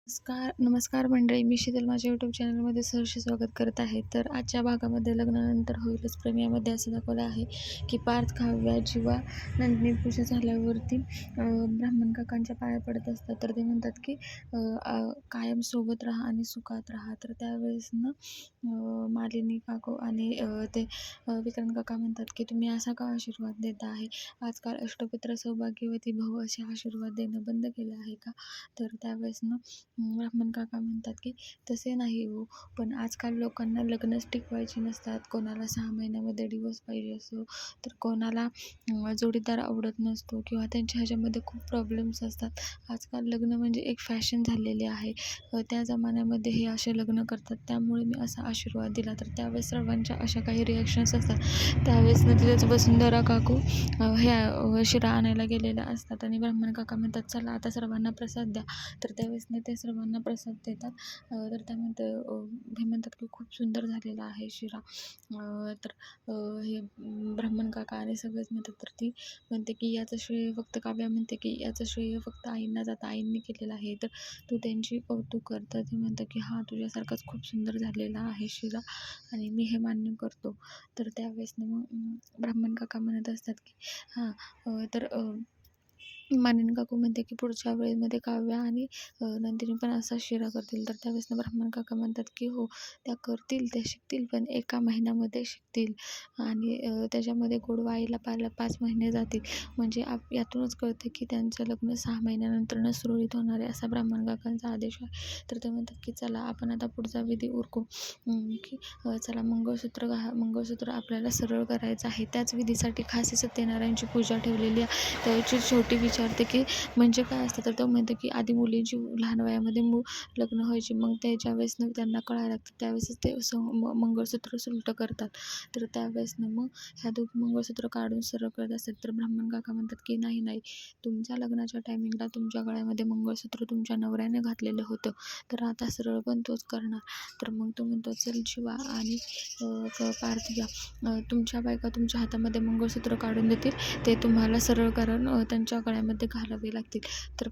नमस्कार मंडळी. मी शीतल माझ्या यूट्यूब चॅनलमध्ये सहर्ष स्वागत करत आहे. तर आजच्या भागामध्ये लग्नानंतर होईलच प्रेम यामध्ये असं दाखवलं आहे की पार्थ, काव्या, जीवा, नंदिनी पूजा झाल्यावरती ब्राह्मण काकांच्या पाया पडत असतात. तर ते म्हणतात की कायम सोबत राहा आणि सुखात राहा. तर त्यावेळेस ना मालिनी काकू आणि विक्रांत काका म्हणतात की तुम्ही असा का आशीर्वाद देता आहे? आजकाल अष्टपुत्र सौभाग्यवती भव असे आशीर्वाद देणं बंद केलं आहे का? तर त्यावेळेस ना ब्राह्मण काका म्हणतात की तसे नाही हो, पण आजकाल लोकांना लग्नच टिकवायची नसतात. कोणाला 6 महिन्यामध्ये डिवोर्स पाहिजे असतो, तर कोणाला जोडीदार आवडत नसतो किंवा त्यांच्या ह्याच्यामध्ये खूप प्रॉब्लेम्स असतात. आजकाल लग्न म्हणजे एक फॅशन झालेली आहे. त्या जमान्यामध्ये हे असे लग्न करतात, त्यामुळे मी असा आशीर्वाद दिला. तर त्यावेळेस सर्वांच्या अशा काही रिॲक्शन्स असतात. त्यावेळेस ना तिथेच वसुंधरा काकू शिरा आणायला गेलेल्या असतात आणि ब्राह्मण काका म्हणतात चला आता सर्वांना प्रसाद द्या. तर त्यावेळेस ना ते सर्वांना प्रसाद देतात. तर हे म्हणतात की खूप सुंदर झालेला आहे शिरा. तर हे ब्राह्मण काका आणि सगळेच म्हणतात. तर ती म्हणते की याचं श्रेय फक्त काव्या म्हणते की याचं श्रेय फक्त आईंना जातं, आईंनी केलेलं आहे, तर तू त्यांची कौतुक कर. तर ते म्हणतं की हां, तुझ्यासारखाच खूप सुंदर झालेला आहे शिरा आणि मी हे मान्य करतो. तर त्यावेळेस ना मग ब्राह्मण काका म्हणत असतात की हां, तर मानिनी काकू म्हणते की पुढच्या वेळेमध्ये काव्या आणि नंदिनी पण असा शिरा करतील. तर त्यावेळेस ना ब्राह्मण काका म्हणतात की हो, त्या करतील, त्या शिकतील, पण एका महिन्यामध्ये शिकतील आणि त्याच्यामध्ये गोडवा यायला 5 महिने जातील. म्हणजे यातूनच कळतं की त्यांचं लग्न 6 महिन्यानंतरनं सुरळीत होणार आहे, असा ब्राह्मण काकांचा आदेश आहे. तर ते म्हणतात की चला आपण आता पुढचा विधी उरकू, की चला मंगळसूत्र आपल्याला सरळ करायचं आहे. त्याच विधीसाठी खासी सत्यनारायणची पूजा ठेवलेली आहे. त्याची शेवटी विचारते की म्हणजे काय असतं? तर तो म्हणतो की आधी मुलींची लहान वयामध्ये लग्न व्हायची, मग त्याच्या वेळेस ना त्यांना कळायला लागतं, त्यावेळेसच ते मंगळसूत्र उलटं करतात. तर त्यावेळेस ना मग ह्या दोघी मंगळसूत्र काढून सरळ करत असतात. तर ब्राह्मण काका म्हणतात की नाही नाही, तुमच्या लग्नाच्या टायमिंगला तुमच्या गळ्यामध्ये मंगळसूत्र तुमच्या नवऱ्याने घातलेलं होतं, तर आता सरळ पण तोच करणार. तर मग तो म्हणतो चल शिवा आणि पार्थ घ्या, तुमच्या बायका तुमच्या हातामध्ये मंगळसूत्र काढून देतील, ते तुम्हाला सरळ करून त्यांच्या गळ्यामध्ये घालावे लागतील. तर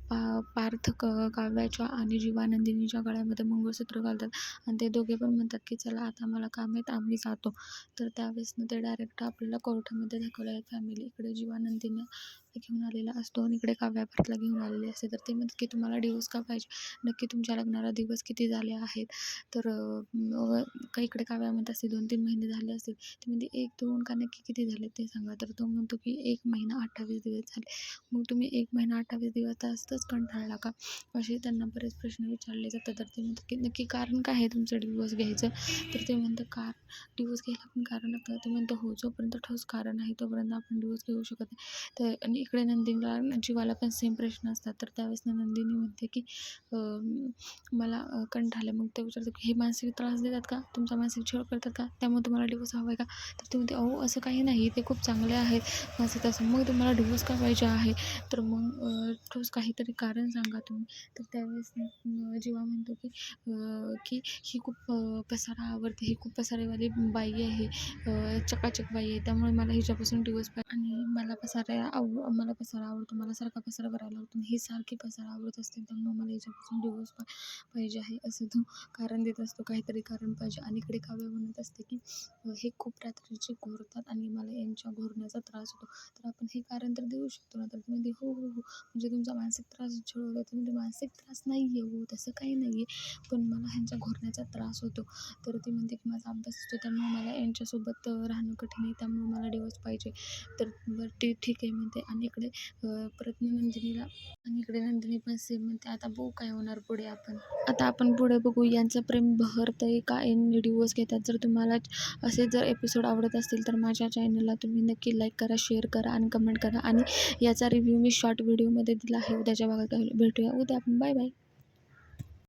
पार्थ काव्याच्या आणि जीवा नंदिनीच्या गळ्यामध्ये मंगळसूत्र घालतात आणि ते दोघे पण म्हणतात की चला आता मला काम आहेत, आम्ही जातो. तर त्यावेळेस ना ते डायरेक्ट आपल्याला कोर्टामध्ये दाखवलं आहे फॅमिली. इकडे जीवा नंदिनी घेऊन आलेला असतो आणि इकडे काव्या पार्थला घेऊन आलेली असते. तर ते म्हणतात की तुम्हाला डिवोर्स का पाहिजे? नक्की तुमच्या लग्नाला दिवस किती झाले आहेत? तर का इकडे काव्या म्हणत असते 2-3 महिने झाले असतील. ती म्हणते 1-2 का नक्की किती झाले ते सांगा. तर तो म्हणतो की 1 महिना 28 दिवस झाले. मग तुम्ही 1 महिना 28 दिवस तासच कंटाळला का? असे त्यांना बरेच प्रश्न विचारले जातात. तर ते म्हणतात की नक्की कारण काय आहे तुमचं डिवोर्स घ्यायचं? तर ते म्हणतं डिवोर्स घ्यायला पण कारण लागतं. ते म्हणतं हो, जोपर्यंत ठोस कारण आहे तोपर्यंत आपण डिवोर्स घेऊ शकत नाही. तर आणि इकडे नंदिनीला जीवाला पण सेम प्रश्न असतात. तर त्यावेळेस नंदिनी म्हणते की मला कंटाळलं. मग ते विचारतं की हे मानसिक त्रास देतात का? तुमचा मानसिक छळ करतात का? त्यामुळे तुम्हाला डिवोर्स हवा आहे का? तर ते म्हणते अहो असं काही नाही, ते खूप चांगले आहेत असं तसं. मग तुम्हाला डिवोर्स का पाहिजे आहे? तर मग ठोस काहीतरी कारण सांगा तुम्ही. तर त्यावेळेस जीवा म्हणतो की ही खूप पसारा आवडते, ही खूप पसारेवाली बाई आहे, चकाचक बाई आहे, त्यामुळे मला हिच्यापासून डिवोर्स पाहिजे आणि मला पसारा आवडतो, मला सारखा पसारा करायला आवडतो, ही सारखी पसारा आवडत असते, त्यामुळे मला हिच्यापासून डिवोर्स पाहिजे आहे, असं तो कारण देत असतो. काहीतरी कारण पाहिजे. आणि इकडे काव्य म्हणत असते की हे खूप रात्रीचे घोरतात आणि मला यांच्या घोरण्याचा त्रास होतो, तर आपण हे कारण तर देऊ शकतो ना. तर ती म्हणते हो हो हो, म्हणजे तुमचा मानसिक त्रास छळवला. तर म्हणजे मानसिक त्रास नाही आहे हो, तसं काही नाही आहे, पण मला ह्यांच्या घोरण्याचा त्रास होतो. तर ती म्हणते की माझा अभ्यास असतो, त्यामुळे मला यांच्यासोबत राहणं कठीण आहे, त्यामुळे मला डिवोर्स पाहिजे. तर बरं ते ठीक आहे म्हणते. आणि परत इकडे नंदिनी पण सेम म्हणते आता बघू काय होणार पुढे. आता आपण पुढे बघू यांचं प्रेम बहरतंय का यांनी डिवोर्स घेतात. जर तुम्हाला असे जर एपिसोड आवडत असतील तर माझ्या चॅनलला तुम्ही नक्की लाईक करा, शेअर करा आणि कमेंट करा. आणि याचा रिव्ह्यू मी शॉर्ट व्हिडिओमध्ये दिला आहे. उद्याच्या भागात भेटूया उद्या आपण. Bye bye.